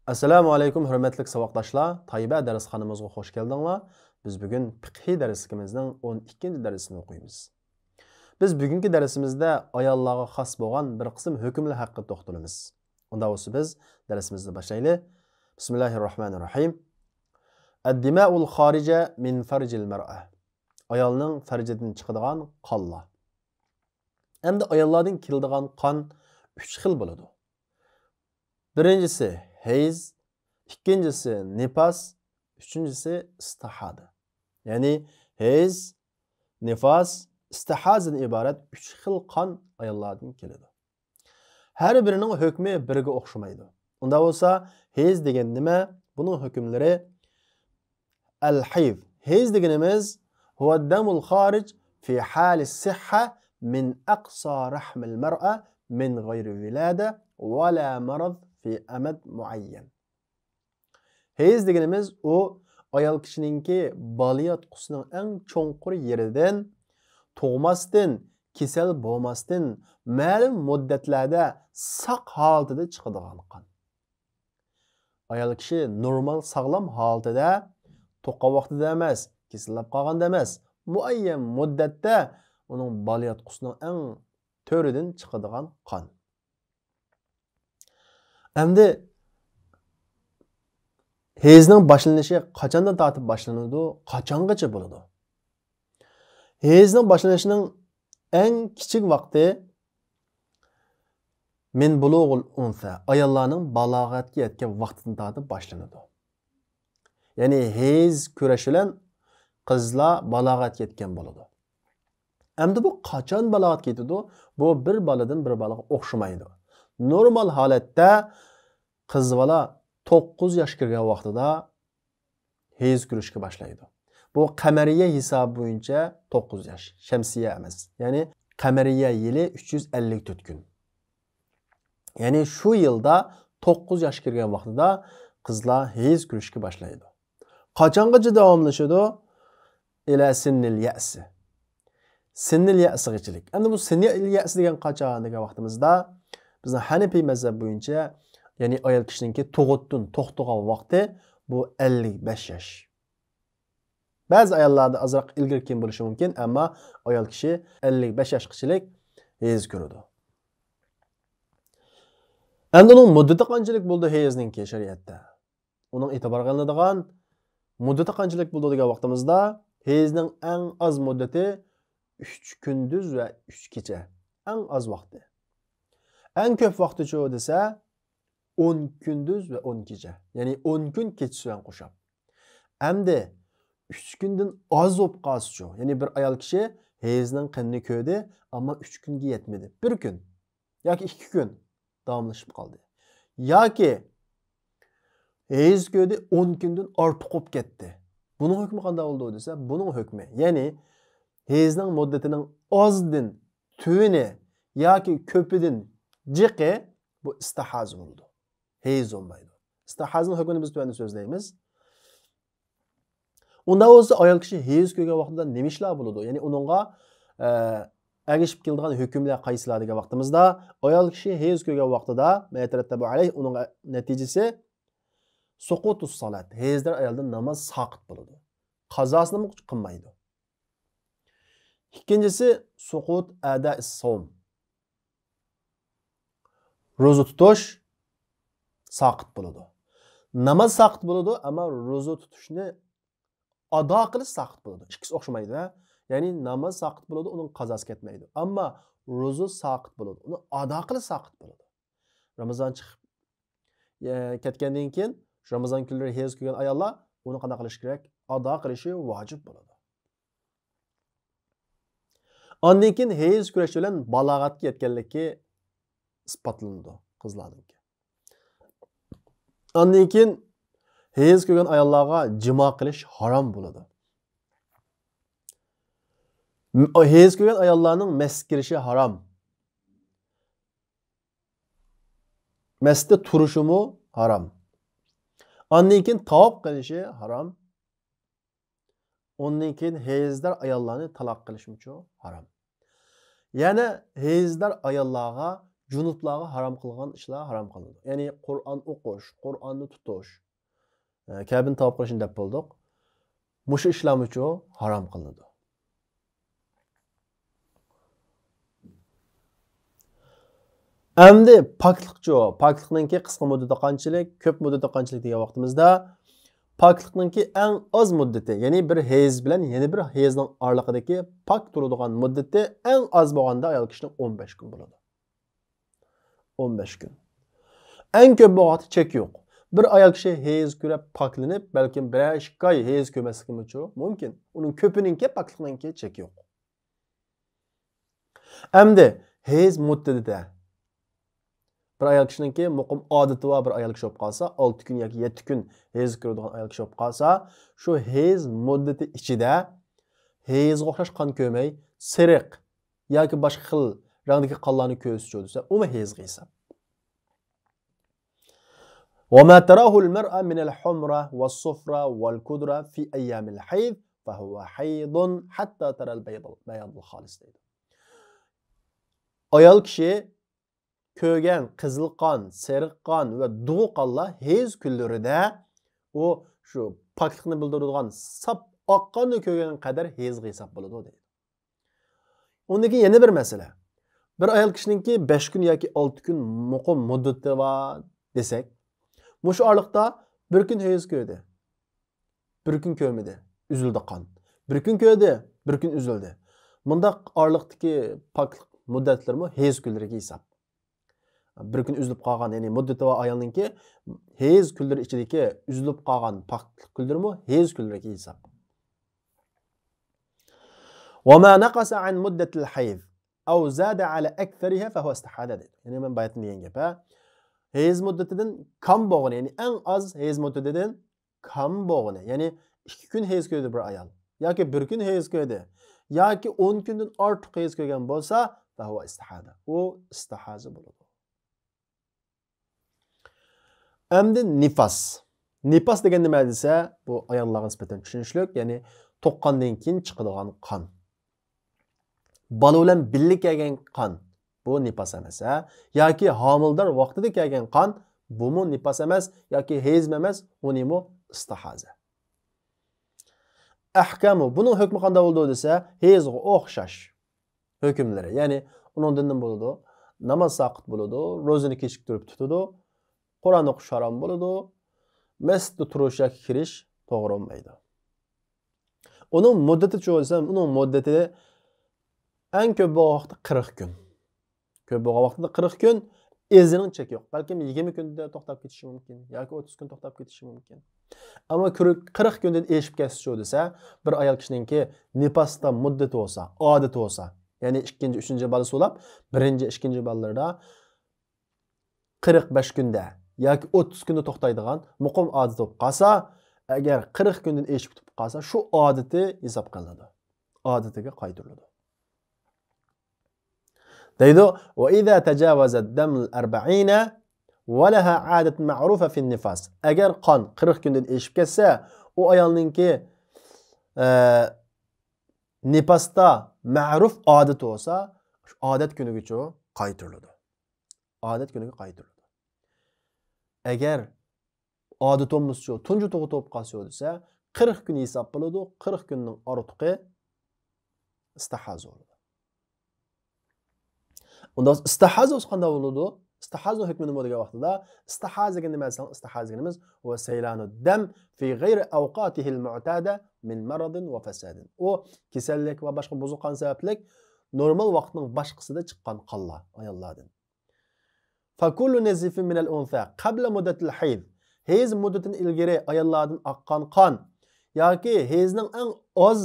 Assalamu alaykum hürmetlik savaqdaşlar. Tayyiba dersxonamizga hoş geldinglar. Biz bugün fiqhi dersimizning 12. dersini o'qiymiz. Biz bugungi darsimizda ayollarga xos bo'lgan bir qism hukmlar haqida to'xtalamiz. Unda bo'lsa biz darsimizni boshlaylik. Bismillahirrohmanirrohim. Ad-dima'ul xarija min farjil mar'a. Ayolning farjidan chiqadigan qonlar. Endi ayollardan keladigan qon 3 xil bo'ladi. Birincisi hayz, ikincisi nifas, üçüncüsü istihada. Yani hayz, nifas, istihazdan ibaret 3 xil qon ayollardan keladi. Her birinin hükmü biriga o'xshamaydi. Unda bo'lsa, hayz degan nima? Buning hukmlari al-hayz. Hayz deganimiz huwa ad-damul kharij fi hal as-sihha min aqsa rahm al-mar'a min ghayri wilada wala marad fi amad muayyan. Hayz deganimiz o ayol kishininki baliyat qusining eng cho'nqur yeridan tug'masdan, kasal bo'lmasdan ma'lum muddatlarda saq holatida chiqadigan qon. Ayol kishi normal sog'lom holatida to'qa vaqtida emas, kasallab qolganda emas, muayyan muddatda uning baliyat qusining eng to'ridan chiqadigan qon. Endi hayzning boshlanishi qachondan tortib boshlanadi, qachongacha bo'ladi? Hayzning boshlanishining eng kichik vaqti min bulug'ul unsa, ayollarning balog'atga yetgan vaqtidan tortib boshlanadi. Ya'ni hayz kurash bilan qizlar balog'atga yetgan bo'ladi. Endi bu qachon balog'atga yetadi? Bu bir boladan bir bolaga o'xshamaydi. Normal holatda qiz bola 9 yosh kirgan vaqtida hayz ko'rishga boshlaydi. Bu qamariya hisobi bo'yicha 9 yosh, shamsiya emas. Ya'ni qamariya yili 354 kun. Ya'ni shu yilda 9 yosh kirgan vaqtida qizlar hayz ko'rishga boshlaydi. Qachongacha davomlashadi? Ila sinnil ya'si. Sinnil ya'sigachilik. Endi bu sinnil ya'si degan qachon degan vaqtimizda bizning Hanifiy mazhab bo'yicha, ya'ni ayol kishiningki tug'utdan to'xtagan vaqti bu 55 yosh. Ba'zi ayollarda azroq ilgari kim bo'lishi mumkin, ammo ayol kishi 55 yoshgachilik hayz ko'radi. Endi uning muddati qanchalik bo'ldi hayzningki shariatda? Uning e'tibor qilinadigan muddati qanchalik bo'ldi degan vaqtimizda hayzning eng az muddati 3 kunduz va 3 kecha. Eng az vaqti. Eng ko'p vaqti chu desa 10 kunduz va 10 kecha. Ya'ni 10 kun kechasi bilan qo'shib. Endi 3 kundan oz bo'lib qolsa-chu, ya'ni bir ayol kishi hayzning qinni ko'rdi, ammo 3 kunga yetmadi. 1 kun yoki 2 kun davomlashib qoldi. Yoki hayz ko'rdi 10 kundan ortiq bo'lib ketdi. Buning hukmi qanday bo'ldi desa, buning hukmi, ya'ni hayzning muddatining ozdan tuvini yoki ko'pidan jiqi bu istihaz bo'ldi. Hayz olmaydi. İstihazning hukmini biz tuanda so'zlaymiz. Unda bo'lsa ayol kishi hayz ko'rgan vaqtida nima ishlar bo'ladi? Ya'ni uningga ergishib keladigan hukmlar qaysilar degan vaqtimizda ayol kishi hayz ko'rgan vaqtida maytarattabu alayh uning natijasi suqutus salat. Hayzlar ayoldan namoz saqit bo'ladi. Qazosini qilmaydi. İkincisi suqut ada'is savm. Ro'za tutish saqit bo'ladi. Namoz saqit bo'ladi, ammo ro'za tutishni ado qilish saqit bo'ladi. Ikkisi o'xshamaydi. Ya'ni namoz saqit bo'ladi, uning qazosi ketmaydi. Ammo ro'za saqit bo'ladi, uni ado qilish saqit bo'ladi. Ramazon chiqib ketgandan keyin Ramazon kunlari hayz ko'rgan ayollar uni qanday qilish kerak? Ado qilishi vojib bo'ladi. Ondan keyin hayz ko'rish bilan balog'atga yetganligi isbotlanadi qizlarningki. Ondan keyin hayz ko'rgan ayollarga jimo qilish harom bo'ladi. Hayz ko'rgan ayollarning masjidga kirishi harom. Masjidda turishimi harom. Ondan keyin tavob qilishi harom. Ondan keyin hayzdar ayollarni taloq qilishmi harom. Yana hayzdar ayollarga junublarga harom qilgan ishlar harom qilindi. Ya'ni Qur'on o'qish, Qur'onni tutish, kabin tavob qilishni deb bo'ldik. Mushu ishlar uchun harom qilindi. Endi poklikchi, poklikninki qisqa muddati qanchalik, ko'p muddati qanchalik degan vaqtimizda poklikninki eng oz muddati, ya'ni bir hayz bilan yana bir hayzning oraliqidagi pok turadigan muddati eng oz bo'lganda ayol kishining 15 kun bo'ladi. 15 kun. Eng ko'p vaqt chek yo'q. Bir ayol kishi hayz ko'rib poklanib, balkim 1-2 oy hayz ko'rmasligi mumkin. Uning ko'pininki poklikninki chek yo'q. Endi hayz muddatida bir ayol kishiningki muqim odati va bir ayol kishi bo'lib qolsa, 6 kun yoki 7 kun hayz ko'radigan ayol kishi bo'lib qolsa, shu hayz muddati ichida hayzga o'xshash qon ko'may, siriq yoki boshqa xil rangdagi qonlarni ko'rsa, u hayzga hisob. وما تراه المرأة من الحمرة والصفرة والكدرة في أيام الحيض فهو حيض حتى ترى البياض الخالص. Ayol kishi ko'rgan qizil qon, sariq qon va dug'u qonlar hayz kunlarida u shu poklikni bildiradigan sap oqqonni ko'rgan qadar hayzga hisob bo'ladi deydi. Undan keyin yana bir masala. Bir ayol kishiningki 5 kun yoki 6 kun muqim muddati bor desak, mushu oraliqda bir kun hayz ko'rdi. Bir kun ko'rmadi, uzildi qon. Bir kun ko'rdi, bir kun uzildi. Bundaq oraliqdagi poklik muddatlarmi hayz kunlariga hisob. Bir kun üzülüp qolgan, ya'ni muddati va ayolninki hayz kunlari ichidagi üzülüp qolgan poklik kunlarimi hayz kunlariga hisob. وما نقص عن مدة الحيض أو زاد على أكثرها فهو استحاضة. Yani men bayatın degan gap. Hayz muddatidan kam bo'lgani, ya'ni eng oz hayz muddatidan kam bo'lgani, ya'ni 2 kun hayz ko'rdi bir ayol yoki 1 kun hayz ko'rdi yoki 10 kundan ortiq hayz ko'rgan bo'lsa, فهو استحاضة. U istihaza bo'ladi. Endi nifas. Nifas degan nima desa, bu ayollarga nisbatan tushunishlik, ya'ni to'qqandan keyin chiqadigan qon. Bola bilan birga kelgan qon, bu nifas emas. Yoki homildor vaqtida kelgan qon, bu mu nifas emas yoki hayz emas, uni mu istihaza. Ahkamu, buning hukmi qanday bo'ldi desa, hayzga o'xshash hukmlari. Ya'ni uningdan nima bo'ladi? Namoz saqit bo'ladi, ro'zani kechiktirib tutadi. Qur'on o'qish harom bo'ladi. Masjidda turish yoki kirish to'g'ri bo'lmaydi. Uning muddati-chi bo'lsa, uning muddati eng ko'p vaqti 40 kun. Ko'p vaqtida 40 kun, izining cheki yo'q. Balkim 20 kunda to'xtab ketishi mumkin yoki 30 kun to'xtab ketishi mumkin. Ammo 40 kundan eshib ketishi desa, bir ayol kishiningki nifasda muddati bo'lsa, odati bo'lsa, ya'ni 2-3 balasi bo'lib, 1-2 ballarda 45 kunda yoki 30 kunda to'xtaydigan muqim odat bo'lib qolsa, agar 40 kundan eshib ketib qolsa, shu odati hisob qilinadi. Odatiga qaytariladi. Deydi: "Va iza tajawaza ad-dam al-40 va laha 'adat ma'rufa fi an-nifas." Agar qon 40 kundan eshib ketsa, u ayolningki nifasda ma'ruf odat bo'lsa, shu odat kunigacha qaytariladi. Odat kuniga qaytariladi. Agar odat bo'lmasa, tunji to'g'ri bo'lib qolsa desa, 40 kun hisob bo'ladi, 40 kunning ortiqi istihaza bo'ladi. Unda istihaza qanday bo'ladi? Istihaza hukmi nima degan vaqtida, istihazaga nima desang, istihazaganimiz va saylanu dam fi g'ayri awqatihi al-mu'tada min maradin va fasadin. O kasallik va boshqa buzuqan sabablik normal vaqtning boshqasida chiqqan qonlar ayollardan. Fa kullu nazifin min al-untha qabla muddat al-hayd. Hayz muddatidan ilgari ayollardan oqqan qon yoki hayzning eng oz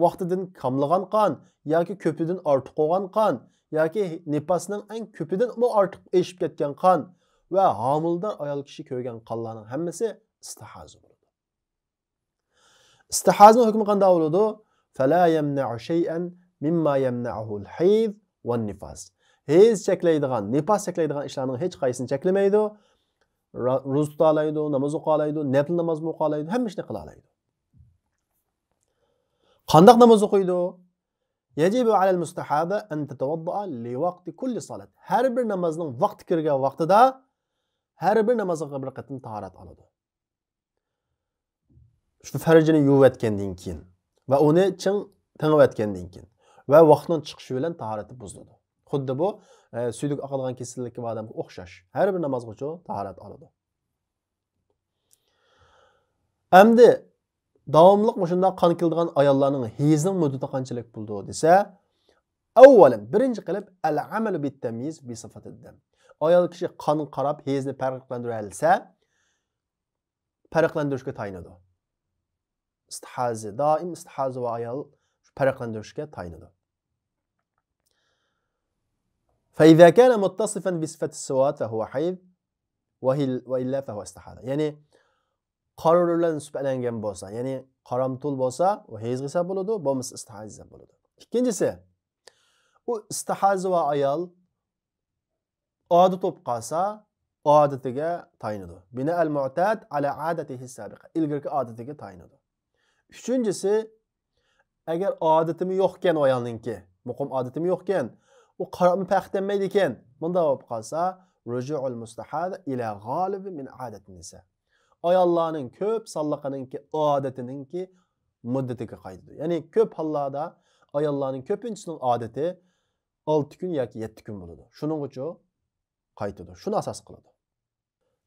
vaqtidan kamlagan qon yoki ko'pidan ortiq bo'lgan qon yoki nifasning eng ko'pidan ortiq eshib ketgan qon va homildor ayol kishi ko'rgan qonlarning hammasi istihaza bo'ladi. Istihazning hukmi qanday bo'ladi? Fala yamna'u shay'an mimma yamna'uhu al-hayd va an-nifas. Hayz cheklaydigan, nifas cheklaydigan ishlarning hech qaysini cheklamaydi. Ro'za tuta oladi, namoz o'qiy oladi, nafl namoz o'qiy oladi, hamma ishni qila oladi. Qanday namoz o'qiydi? Yajibu alal mustahada an tatawadda li vaqti kulli salat. Her bir namazning vaqti kirgan vaqtida her bir namazga bir qatim tahorat oladi. Shu farjini yuvatgandan keyin va uni ching tingivatgandan keyin va vaqtning chiqishi bilan tahorati buziladi. Xuddi bu suydik oqadigan kasallikka odamga o'xshash. Har bir namozga uchun tahorat oladi. Endi davomliq shunday qon keladigan ayollarning hezning muddati qanchalik bo'ldi desa, avvalan birinchi qilib al-amal bit-tamyiz bi sifatid-dam. Ayol kishi qon qarab hezni farqlantira olsa, farqlantirishga tayinadi. İstihazi, daim istihazi ve ayol farqlantirishga tayinadi. فإذا كان متصفا بصفة السواد فهو حيض وإلا فهو استحاضة. Yani qora bilan sifatlangan bo'lsa, ya'ni qaramtul bo'lsa, u heyz hisob bo'ladi, bo'lmasa istihoz hisob bo'ladi. Ikkinchisi, u istihoz va ayol odat bo'lib qolsa, odatiga tayinadi. Bina al-mu'tad ala adatihi sabiqa. Ilgirki odatiga tayinadi. Üçüncüsü, agar odatimi yo'q ekan ayolninki, muqim odatimi yo'q ekan, u qarabni paxtanmaydi ekan, bunda bo'lib qolsa, ruju'ul mustahada ila g'alibi min adatun nisa. Ayollarning ko'p sonliqininki odatininki muddatiga qaytadi. Ya'ni ko'p hollarda ayollarning ko'pinchisining odati 6 kun yoki 7 kun bo'ladi. Shuning uchun qaytadi. Shuni asos qiladi.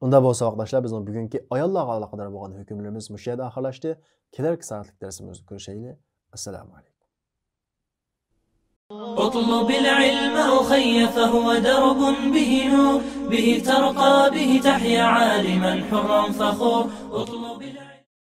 Unda bo'lsa vaqtdoshlar, bizning bugungi ayollarga aloqador bo'lgan hukmlarimiz shu yerda oxirlashdi. Kelarki soatlik darsimizni ko'rishaylik. Assalomu alaykum. اطلب العلم أخي فهو درب به نور به ترقى به تحيا عالما حرا فخور.